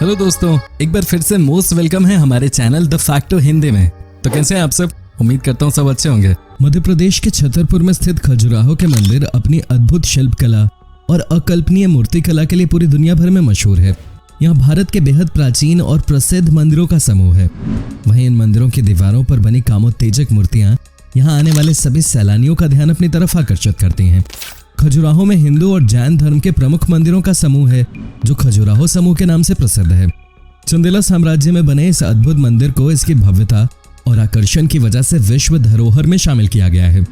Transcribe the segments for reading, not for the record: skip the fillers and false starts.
Hello दोस्तों, एक बार फिर से मोस्ट वेलकम है हमारे चैनल द फैक्टो हिंदी में। तो कैसे हैं आप सब? उम्मीद करता हूँ सब अच्छे होंगे। मध्य प्रदेश के छतरपुर में स्थित खजुराहो के मंदिर अपनी अद्भुत शिल्पकला और अकल्पनीय मूर्ति कला के लिए पूरी दुनिया भर में मशहूर है। यहाँ भारत के बेहद प्राचीन और प्रसिद्ध मंदिरों का समूह है। वहीं इन मंदिरों की दीवारों पर बनी कामोत्तेजक मूर्तियाँ यहाँ आने वाले सभी सैलानियों का ध्यान अपनी तरफ आकर्षित करती हैं। खजुराहो में हिंदू और जैन धर्म के प्रमुख मंदिरों का समूह है, जो खजुराहो समूह के नाम से प्रसिद्ध है। चंदेला साम्राज्य में बने इस अद्भुत मंदिर को इसकी भव्यता और आकर्षण की वजह से विश्व धरोहर में शामिल किया गया है।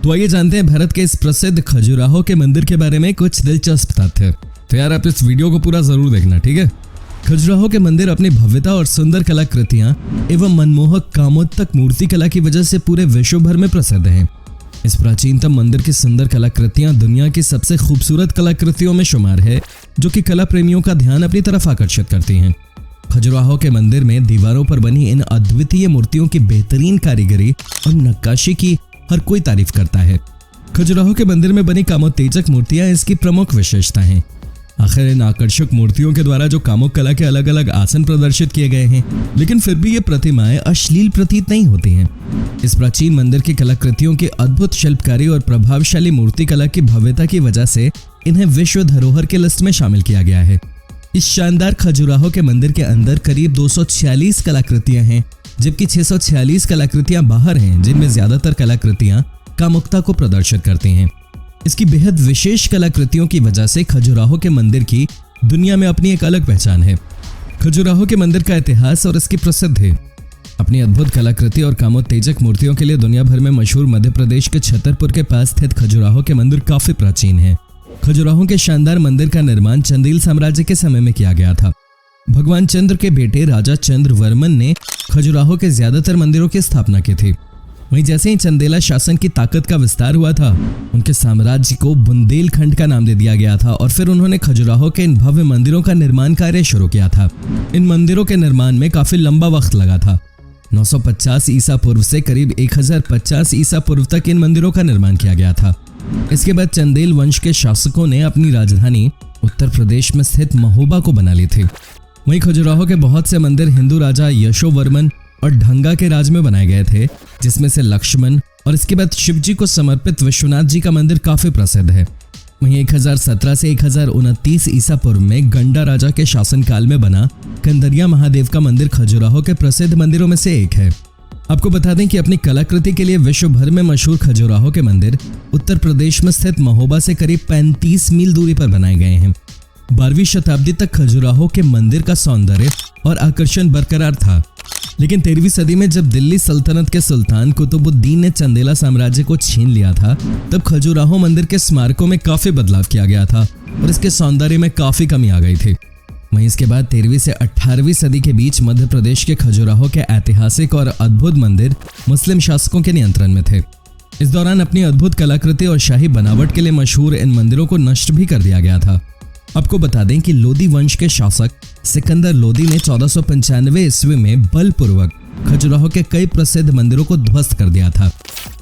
तो आइए जानते हैं भारत के इस प्रसिद्ध खजुराहो के मंदिर के बारे में कुछ दिलचस्प तथ्य। तो यार आप इस वीडियो को पूरा जरूर देखना, ठीक है। खजुराहो के मंदिर अपनी भव्यता और सुंदर कलाकृतियां एवं मनमोहक कामोत्तक मूर्ति कला की वजह से पूरे विश्व भर में प्रसिद्ध हैं। इस प्राचीनतम मंदिर की सुंदर कलाकृतियां दुनिया की सबसे खूबसूरत कलाकृतियों में शुमार है, जो कि कला प्रेमियों का ध्यान अपनी तरफ आकर्षित करती हैं। खजुराहो के मंदिर में दीवारों पर बनी इन अद्वितीय मूर्तियों की बेहतरीन कारीगरी और नक्काशी की हर कोई तारीफ करता है। खजुराहो के मंदिर में बनी कामोत्तेजक मूर्तियां इसकी प्रमुख विशेषता हैं। आखिर इन आकर्षक मूर्तियों के द्वारा जो कामुक कला के अलग अलग आसन प्रदर्शित किए गए हैं, लेकिन फिर भी ये प्रतिमाएं अश्लील प्रतीत नहीं होती हैं। इस प्राचीन मंदिर की कलाकृतियों की अद्भुत शिल्पकारी और प्रभावशाली मूर्ति कला की भव्यता की वजह से इन्हें विश्व धरोहर के लिस्ट में शामिल किया गया है। इस शानदार खजुराहो के मंदिर के अंदर करीब 246 कलाकृतियां हैं, जबकि 646 कलाकृतियां बाहर हैं, जिनमें ज्यादातर कलाकृतियां कामुकता को प्रदर्शित करती हैं। इसकी बेहद विशेष कलाकृतियों की वजह से खजुराहो के मंदिर की दुनिया में अपनी एक अलग पहचान है। खजुराहो के मंदिर का इतिहास और इसकी प्रसिद्धि। अपनी अद्भुत कलाकृति और कामोत्तेजक मूर्तियों के लिए दुनिया भर में मशहूर मध्य प्रदेश के छतरपुर के पास स्थित खजुराहो के मंदिर काफी प्राचीन है। खजुराहो के शानदार मंदिर का निर्माण चंदेल साम्राज्य के समय में किया गया था। भगवान चंद्र के बेटे राजा चंद्र वर्मन ने खजुराहो के ज्यादातर मंदिरों की स्थापना की थी। वहीं जैसे ही चंदेला शासन की ताकत का विस्तार हुआ था, उनके साम्राज्य को बुंदेलखंड का नाम दे दिया गया था और फिर उन्होंने खजुराहो के इन भव्य मंदिरों का निर्माण कार्य शुरू किया था। इन मंदिरों के निर्माण में काफी लंबा वक्त लगा था। 950 ईसा पूर्व से करीब 1050 ईसा पूर्व तक इन मंदिरों का निर्माण किया गया था। इसके बाद चंदेल वंश के शासकों ने अपनी राजधानी उत्तर प्रदेश में स्थित महोबा को बना ली थी। वहीं खजुराहो के बहुत से मंदिर हिंदू राजा यशोवर्मन और ढंगा के राज में बनाए गए थे, जिसमें से लक्ष्मण और इसके बाद शिव जी को समर्पित विश्वनाथ जी का मंदिर काफी प्रसिद्ध है। वहीं 1017 से 1029 ईसा पूर्व में गंडा राजा के शासनकाल में बना कंदरिया महादेव का मंदिर खजुराहो के प्रसिद्ध मंदिरों में से एक है। आपको बता दें कि अपनी कलाकृति के लिए विश्व भर में मशहूर खजुराहो के मंदिर उत्तर प्रदेश में स्थित महोबा से करीब 35 मील दूरी पर बनाए गए हैं। 12वीं शताब्दी तक खजुराहो के मंदिर का सौंदर्य और आकर्षण बरकरार था, लेकिन 13वीं सदी में जब दिल्ली सल्तनत के सुल्तान कुतुबुद्दीन ने चंदेला साम्राज्य को छीन लिया था, तब खजुराहो मंदिर के स्मारकों में काफी बदलाव किया गया था और इसके सौंदर्य में काफी कमी आ गई थी। वहीं इसके बाद 13वीं से 18वीं सदी के बीच मध्य प्रदेश के खजुराहो के ऐतिहासिक और अद्भुत मंदिर मुस्लिम शासकों के नियंत्रण में थे। इस दौरान अपनी अद्भुत कलाकृति और शाही बनावट के लिए मशहूर इन मंदिरों को नष्ट भी कर दिया गया था। आपको बता दें कि लोदी वंश के शासक सिकंदर लोदी ने 1495 ईस्वी में बलपूर्वक खजुराहो के कई प्रसिद्ध मंदिरों को ध्वस्त कर दिया था।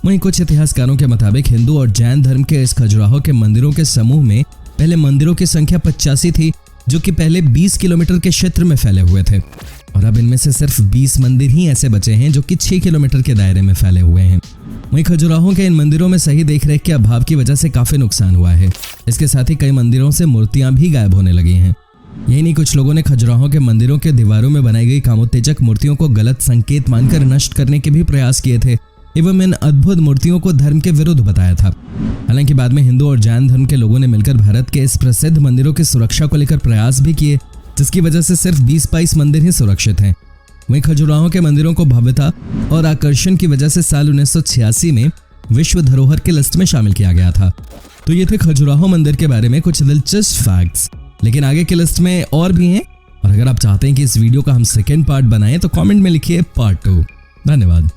वहीं कुछ इतिहासकारों के मुताबिक हिंदू और जैन धर्म के इस खजुराहो के मंदिरों के समूह में पहले मंदिरों की संख्या 85 थी, जो कि पहले 20 किलोमीटर के क्षेत्र में फैले हुए थे, और अब इनमें से सिर्फ 20 मंदिर ही ऐसे बचे हैं जो कि 6 किलोमीटर के दायरे में फैले हुए हैं। वहीं खजुराहो के इन मंदिरों में सही देखरेख के अभाव की वजह से काफी नुकसान हुआ है। इसके साथ ही कई मंदिरों से मूर्तियां भी गायब होने लगी हैं। यही नहीं, कुछ लोगों ने खजुराहो के मंदिरों के दीवारों में बनाई गई कामोत्तेजक मूर्तियों को गलत संकेत मानकर नष्ट करने के भी प्रयास किए थे एवं इन अद्भुत मूर्तियों को धर्म के विरुद्ध बताया था। हालांकि बाद में हिंदू और जैन धर्म के लोगों ने मिलकर भारत के इस प्रसिद्ध मंदिरों की सुरक्षा को लेकर प्रयास भी किए, जिसकी वजह से सिर्फ 20-22 मंदिर ही सुरक्षित हैं। वहीं खजुराहो के मंदिरों को भव्यता और आकर्षण की वजह से साल 1986 में विश्व धरोहर के लिस्ट में शामिल किया गया था। तो ये थे खजुराहो मंदिर के बारे में कुछ दिलचस्प फैक्ट्स, लेकिन आगे की लिस्ट में और भी हैं। और अगर आप चाहते हैं कि इस वीडियो का हम सेकेंड पार्ट बनाएं तो कमेंट में लिखिए पार्ट 2। धन्यवाद।